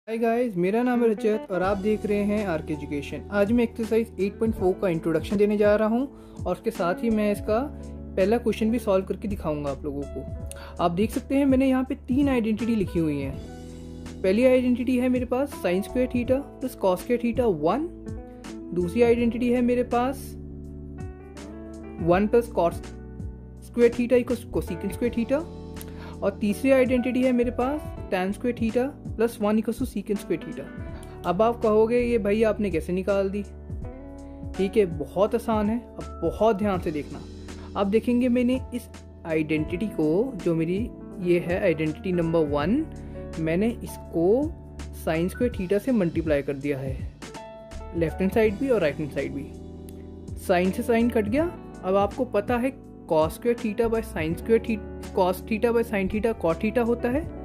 Hi guys, मेरा नाम है रजत और आप देख रहे हैं आर के एजुकेशन। आज मैं एक्सरसाइज 8.4 का इंट्रोडक्शन देने जा रहा हूं और उसके साथ ही मैं इसका पहला क्वेश्चन भी सॉल्व करके दिखाऊंगा आप लोगों को। आप देख सकते हैं मैंने यहाँ पे 3 आइडेंटिटी लिखी हुई हैं। पहली आइडेंटिटी है मेरे पास sine square theta plus cos square theta 1। दूसरी आइडेंटिटी है मेरे पास 1 plus cos square theta equals cosecant square theta. और तीसरी आइडेंटिटी है मेरे पास tan square theta plus 1 equals to secant square theta. अब आप कहोगे ये भाई आपने कैसे निकाल दी। ठीक है, बहुत आसान है, अब बहुत ध्यान से देखना। आप देखेंगे मैंने इस आइडेंटिटी को, जो मेरी ये है आइडेंटिटी नंबर 1, मैंने इसको साइन स्क्वायर थीटा से मल्टीप्लाई कर दिया है, लेफ्ट हैंड साइड भी और राइट हैंड साइड भी। साइन से साइन कट गया। अब आपको पता है cos square theta by sine square theta, cos theta by sine theta cot theta होता है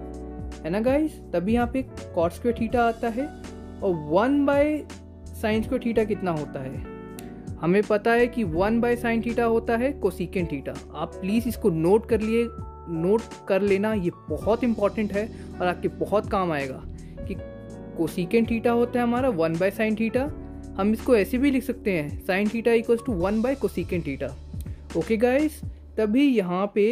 ना गाइस। तभी यहाँ पे कॉट स्क्वायर थीटा आता है। और 1 बाय साइन स्क्वायर थीटा कितना होता है, हमें पता है कि 1 बाय साइन थीटा होता है कोसेकेंट थीटा। आप प्लीज़ इसको नोट कर लेना, ये बहुत इंपॉर्टेंट है और आपके बहुत काम आएगा कि कोसेकेंट थीटा होता है हमारा 1 बाय साइन थीटा। हम इसको ऐसे भी लिख सकते हैं, sine theta equals to 1 by cosecant theta. Okay guys, तभी यहाँ पे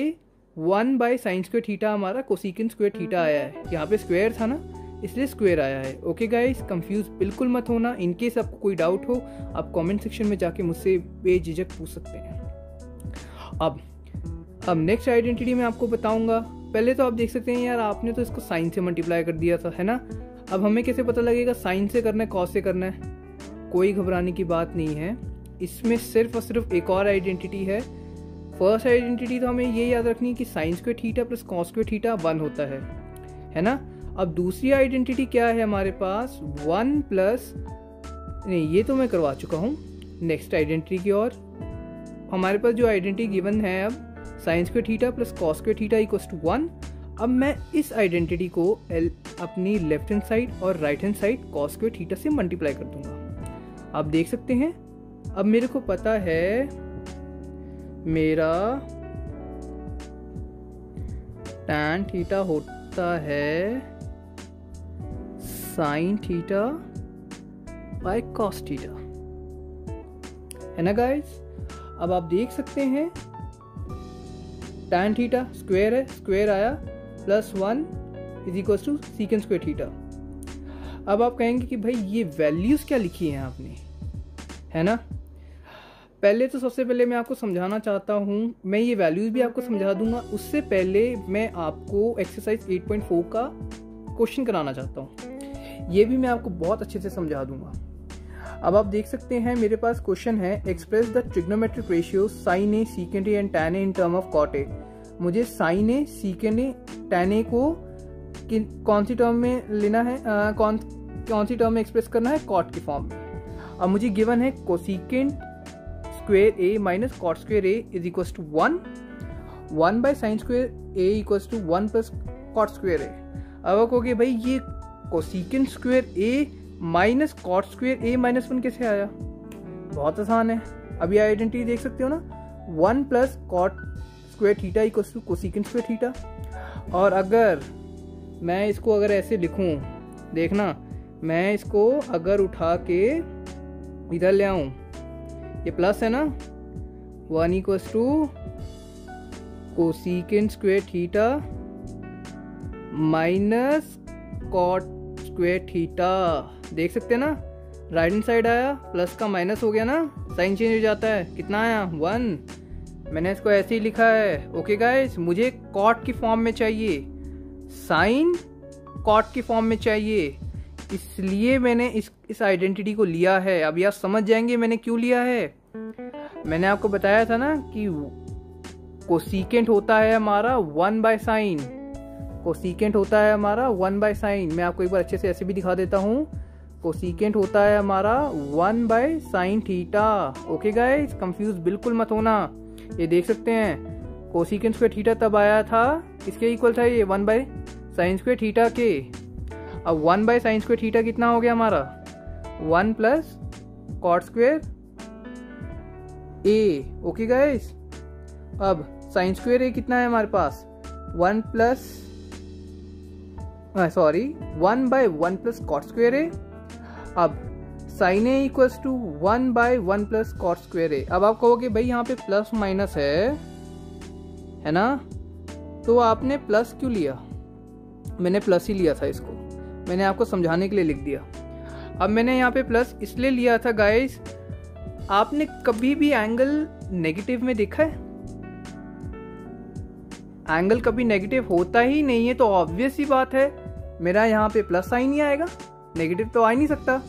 1 बाय साइन स्क्वायर थीटा हमारा कोसेकेंट स्क्वायर थीटा आया है। यहाँ पे स्क्वायर था ना, इसलिए स्क्वायर आया है। ओके गाइस, कंफ्यूज बिल्कुल मत होना। इनकेस आपको कोई डाउट हो आप कमेंट सेक्शन में जाके मुझसे बेझिझक पूछ सकते हैं। अब नेक्स्ट आइडेंटिटी मैं आपको बताऊंगा। पहले तो आप देख सकते हैं यार, आपने तो इसको साइन से मल्टीप्लाई कर दिया था, है ना। अब हमें कैसे पता लगेगा साइन से करना है कॉस से करना है। कोई घबराने की बात नहीं है, इसमें सिर्फ और सिर्फ एक और आइडेंटिटी है। फर्स्ट आइडेंटिटी तो हमें ये याद रखनी है कि sign square theta plus cos square theta 1 होता है ना। अब दूसरी आइडेंटिटी क्या है हमारे पास, 1 प्लस, नहीं ये तो मैं करवा चुका हूँ। नेक्स्ट आइडेंटिटी की ओर हमारे पास जो आइडेंटिटी गिवन है अब sine square theta plus cos square theta equals to 1। अब मैं इस आइडेंटिटी को अपनी लेफ्ट हैंड साइड और right hand side cos square theta से मल्टीप्लाई कर दूंगा। आप देख सकते हैं अब मेरे को पता है मेरा tan थीटा होता है sine theta by cos theta, है ना गाइस। अब आप देख सकते हैं tan थीटा स्क्वायर है, स्क्वायर आया, plus 1 is equal to secant square theta. अब आप कहेंगे कि भाई ये वैल्यूज क्या लिखी हैं आपने, है ना। पहले तो सबसे पहले मैं आपको समझाना चाहता हूँ, मैं ये वैल्यूज भी आपको समझा दूंगा। उससे पहले मैं आपको एक्सरसाइज 8.4 का क्वेश्चन कराना चाहता हूँ, ये भी मैं आपको बहुत अच्छे से समझा दूंगा। अब आप देख सकते हैं मेरे पास क्वेश्चन है, express the trigonometric ratio sine A secant A and tan A in term of cot A. मुझे sine A secant A tan A को कौन सी टर्म में लेना है, कौन सी टर्म में एक्सप्रेस करना है, कॉट के फॉर्म में। अब मुझे गिवन है cosecant square A minus cot square A is equals to 1 by sine square A equals to 1 plus cot square A. अब आप कहोगे भाई ये cosecant square A minus cot square A minus 1 कैसे आया। बहुत आसान है, अभी आइडेंटिटी देख सकते हो ना, 1 plus cot square theta equals to cosecant square theta. और अगर मैं इसको अगर ऐसे लिखूं, देखना मैं इसको अगर उठा के इधर ले आऊं, ये प्लस है ना, 1 equals to cosecant square theta minus cot square theta. देख सकते हैं ना, राइट हैंड साइड आया, प्लस का माइनस हो गया ना, साइन चेंज हो जाता है, कितना आया 1। मैंने इसको ऐसे ही लिखा है। ओके गाइस, मुझे कॉट की फॉर्म में चाहिए, साइन कॉट की फॉर्म में चाहिए, इसलिए मैंने इस आइडेंटिटी को लिया है। अभी आप समझ जाएंगे मैंने क्यों लिया है। मैंने आपको बताया था ना कि कोसेकेंट होता है हमारा 1 बाय साइन, कोसेकेंट होता है हमारा 1 बाय साइन। मैं आपको एक बार अच्छे से ऐसे भी दिखा देता हूँ, कोसेकेंट होता है हमारा 1 by sine theta. Okay guys, confuse बिल्कुल मत होना। ये देख सकते हैं कोसेकेंट स्क्वायर थीटा तब आया था, किसके इक्वल था ये, 1 बाय साइन स्क्वायर थीटा के। अब 1 बाय साइन स्क्वायर थीटा कितना हो गया हमारा, 1 plus cot square A. Okay guys, अब साइन स्क्वायर ए कितना है हमारे पास, 1 plus sorry 1/1 plus cot square A. अब sine A equals to 1/1 plus cot square A. अब आप कहोगे भाई यहाँ पे प्लस माइनस है ना, तो आपने प्लस क्यों लिया? मैंने प्लस ही लिया था, इसको मैंने आपको समझाने के लिए लिख दिया। अब मैंने यहाँ पे प्लस इसलिए लिया था गाइस, आपने कभी भी एंगल नेगेटिव में देखा है? एंगल कभी नेगेटिव होता ही नहीं है, तो ऑब्वियस ही बात है मेरा यहाँ पे प्लस साइन ही आएगा, नेगेटिव तो आ ही नहीं सकता,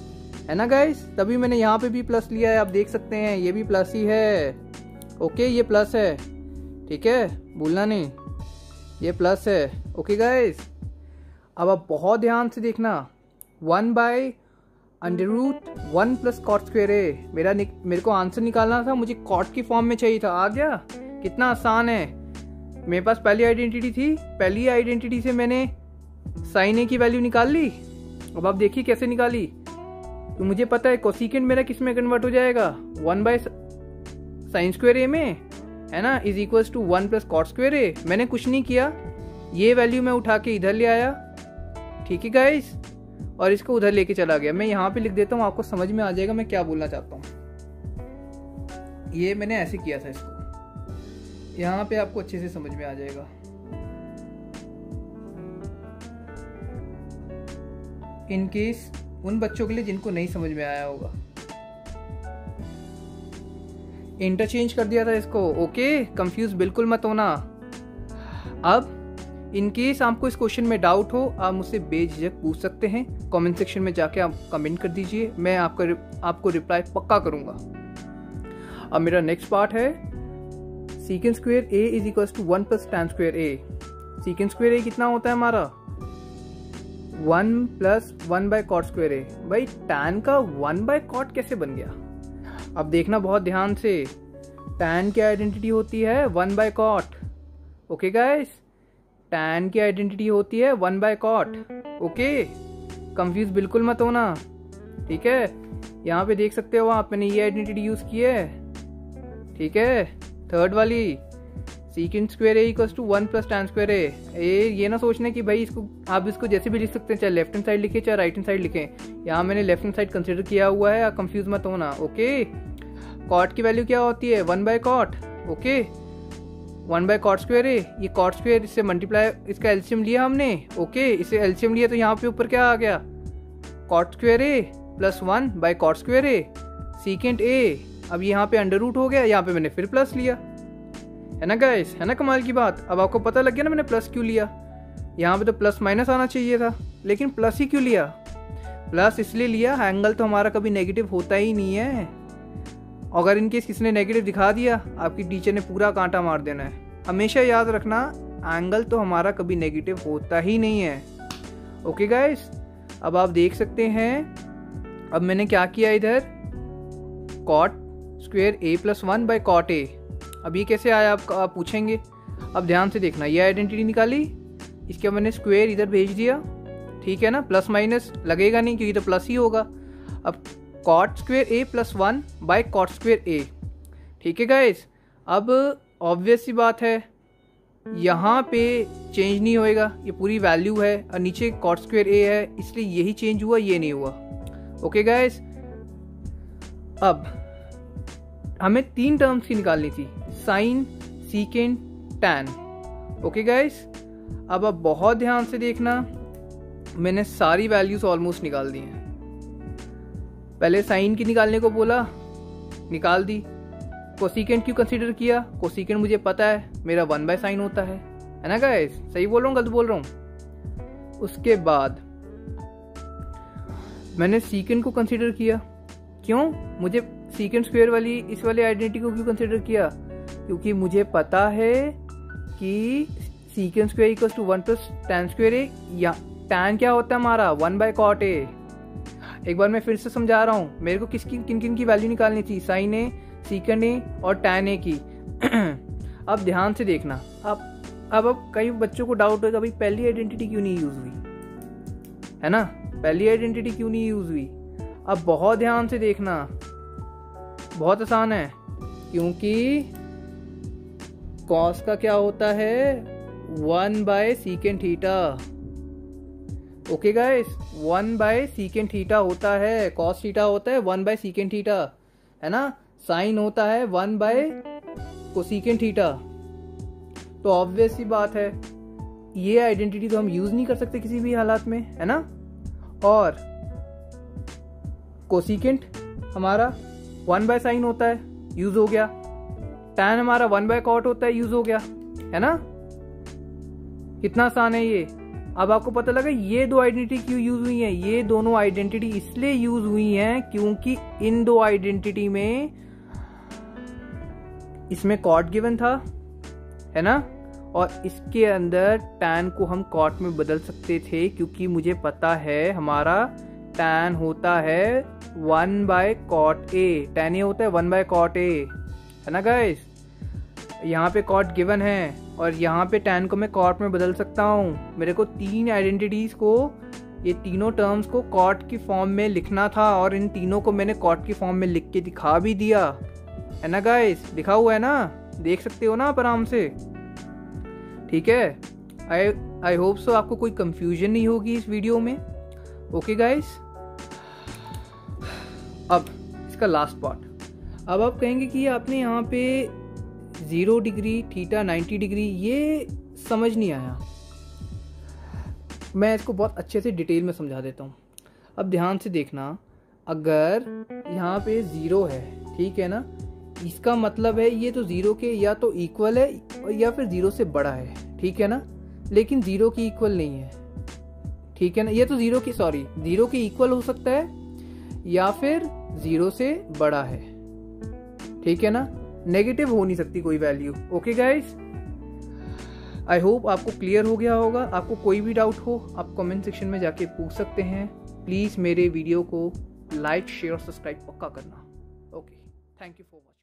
है ना गाइस। तभी मैंने यहाँ पे भी प्लस लिया है, आप देख सकते हैं ये भी प्लस ही है। ओके, ये प्लस है, ठीक है, भूलना नहीं, ये प्लस है। ओके गाइस, अब आप बहुत ध्यान से देखना, 1/√1 प्लस कॉट स्क्वायर ए। मेरे को आंसर निकालना था, मुझे कॉट की फॉर्म में चाहिए था। आ गया, कितना आसान है। मेरे पास पहली आइडेंटिटी थी, पहली आइडेंटिटी से मैंने साइन ए की वैल्यू निकाल ली। अब आप देखिए कैसे निकाली, तो मुझे पता है कोसिकेंट मेरा किस में कन्वर्ट हो जाएगा, 1/sin स्क्वायर ए में, है ना, is equals to 1 plus cot square A. मैंने कुछ नहीं किया, ये वैल्यू मैं उठा के इधर ले आया, ठीक है गाइस, और इसको उधर लेके चला गया। मैं यहाँ पे लिख देता हूँ, आपको समझ में आ जाएगा मैं क्या बोलना चाहता हूँ। ये मैंने ऐसे किया था, इसको यहाँ पे आपको अच्छे से समझ में आ जाएगा। इन केस उन बच्चों के लिए जिनको नहीं समझ में आया होगा, इंटरचेंज कर दिया था इसको। ओके, कंफ्यूज बिल्कुल मत होना। अब इन केस आपको इस क्वेश्चन में डाउट हो, आप मुझसे बेझिझक पूछ सकते हैं, कमेंट सेक्शन में जाके आप कमेंट कर दीजिए, मैं आपको रिप्लाई पक्का करूंगा। अब मेरा नेक्स्ट पार्ट है secant square A is equals to 1 plus tan square A. Secant square A कितना होता है हमारा, 1 प्लस 1/कॉट स्क्वायर ए। भाई टैन का 1/कॉट कैसे बन गया? अब देखना बहुत ध्यान से, टैन की आइडेंटिटी होती है 1/कॉट। ओके गाइस, टैन की आइडेंटिटी होती है 1/कॉट। ओके, कंफ्यूज बिल्कुल मत होना, ठीक है। यहाँ पे देख सकते हो आप, मैंने ये आइडेंटिटी यूज की है, ठीक है, थर्ड वाली, secant square A equals to 1 plus tan square A. ये ना सोचने कि भाई इसको आप इसको जैसे भी लिख सकते हैं, चाहे लेफ्ट हैंड साइड लिखे चाहे राइट हैंड साइड लिखें, यहाँ मैंने लेफ्ट हैंड साइड कंसिडर किया हुआ है, कंफ्यूज मत होना। ओके, कॉट की वैल्यू क्या होती है, 1/कॉट। ओके, 1/कॉट स्क्वायर ए, ये कॉट स्क्वायर इससे मल्टीप्लाई, इसका एलसीएम लिया हमने। ओके, इससे एलसीएम लिया तो यहाँ पे ऊपर क्या आ गया, कॉट स्क्वायर ए प्लस 1/कॉट स्क्वायर ए सीकेंट ए। अब यहाँ पे अंडर रूट हो गया, यहाँ पे मैंने फिर प्लस लिया, है ना गाइस, है ना कमाल की बात। अब आपको पता लग गया ना मैंने प्लस क्यों लिया। यहाँ पे तो प्लस माइनस आना चाहिए था, लेकिन प्लस ही क्यों लिया? प्लस इसलिए लिया, एंगल तो हमारा कभी नेगेटिव होता ही नहीं है। अगर इनकेस किसने नेगेटिव दिखा दिया, आपकी टीचर ने पूरा कांटा मार देना है। हमेशा याद रखना, एंगल तो हमारा कभी नेगेटिव होता ही नहीं है। ओके गाइस, अब आप देख सकते हैं, अब मैंने क्या किया इधर, कॉट स्क्वायर ए प्लस 1/कॉट ए। अब ये कैसे आया आप पूछेंगे। अब ध्यान से देखना, ये आइडेंटिटी निकाली, इसके मैंने स्क्वायर इधर भेज दिया, ठीक है ना, प्लस माइनस लगेगा नहीं क्योंकि तो प्लस ही होगा। अब कॉट स्क्वायर ए प्लस 1/कॉट स्क्वायर ए, ठीक है गाइस। अब ऑब्वियस सी बात है, यहाँ पे चेंज नहीं होएगा, ये पूरी वैल्यू है और नीचे कॉट स्क्वायर ए है, इसलिए यही चेंज हुआ, ये नहीं हुआ। ओके गाइस, अब हमें 3 टर्म्स की निकालनी थी, sine, secant, tan. Okay guys, अब आप बहुत ध्यान से देखना, मैंने सारी वैल्यूज ऑलमोस्ट निकाल दी हैं। पहले साइन की निकालने को बोला, निकाल दी। कोसिकेंट क्यों कंसीडर किया, कोसिकेंट मुझे पता है मेरा 1/sin होता है ना गाइस, सही बोल रहा हूँ गलत बोल रहा हूँ। उसके बाद मैंने सीकेंट को कंसीडर किया, क्यों, मुझे सीकेंट स्क्वायर वाली इस वाली आइडेंटिटी को क्यों कंसीडर किया, क्योंकि मुझे पता है कि secant square equals to 1 plus tan square A, या टैन क्या होता है हमारा 1/कॉट ए। एक बार मैं फिर से समझा रहा हूँ, मेरे को किन किन की वैल्यू निकालनी थी, साइन ए, सीकेंट ए और टैन ए की। अब ध्यान से देखना, अब कई बच्चों को डाउट होगा, भाई पहली आइडेंटिटी क्यों नहीं यूज हुई, है ना, पहली आइडेंटिटी क्यों नहीं यूज हुई। अब बहुत ध्यान से देखना, बहुत आसान है, क्योंकि कॉस का क्या होता है 1/सीकेंट theta, okay guys, 1/secant theta होता है, cos थीटा होता है 1/secant थीटा, है ना। साइन होता है 1/cosecant थीटा। तो ऑब्वियस सी बात है, ये आइडेंटिटी तो हम यूज नहीं कर सकते किसी भी हालात में, है ना। और कोसिकेंट हमारा 1/sin होता है, यूज हो गया। tan हमारा 1/cot होता है, यूज हो गया, है ना। कितना आसान है ये। अब आपको पता लगा ये दो आइडेंटिटी क्यों यूज हुई है। ये दोनों आइडेंटिटी इसलिए यूज हुई हैं क्योंकि इन दो आइडेंटिटी में इसमें cot गिवन था, है ना, और इसके अंदर tan को हम cot में बदल सकते थे, क्योंकि मुझे पता है हमारा tan होता है 1/cot A, tan ये होता है 1/cot A, है ना गाइस। यहाँ पे cot गिवन है और यहाँ पे tan को मैं cot में बदल सकता हूँ। मेरे को तीन आइडेंटिटीज को, ये तीनों टर्म्स को cot की फॉर्म में लिखना था और इन तीनों को मैंने cot की फॉर्म में लिख के दिखा भी दिया, है ना गाइस। लिखा हुआ है ना, देख सकते हो ना आप आराम से, ठीक है। आई होप सो आपको कोई कंफ्यूजन नहीं होगी इस वीडियो में। ओके गाइस, अब इसका लास्ट पार्ट। अब आप कहेंगे कि आपने यहाँ पे 0 डिग्री, थीटा 90 डिग्री, ये समझ नहीं आया। मैं इसको बहुत अच्छे से डिटेल में समझा देता हूँ। अब ध्यान से देखना, अगर यहाँ पे 0 है, ठीक है ना, इसका मतलब है ये तो 0 के या तो इक्वल है या फिर 0 से बड़ा है, ठीक है ना। लेकिन 0 की इक्वल नहीं है, ठीक है ना। ये तो 0 के इक्वल हो सकता है या फिर 0 से बड़ा है, ठीक है ना। नेगेटिव हो नहीं सकती कोई value. Okay guys, I hope आपको क्लियर हो गया होगा। आपको कोई भी डाउट हो आप कमेंट सेक्शन में जाके पूछ सकते हैं। प्लीज मेरे वीडियो को लाइक, शेयर और सब्सक्राइब पक्का करना। Okay, thank you for watching.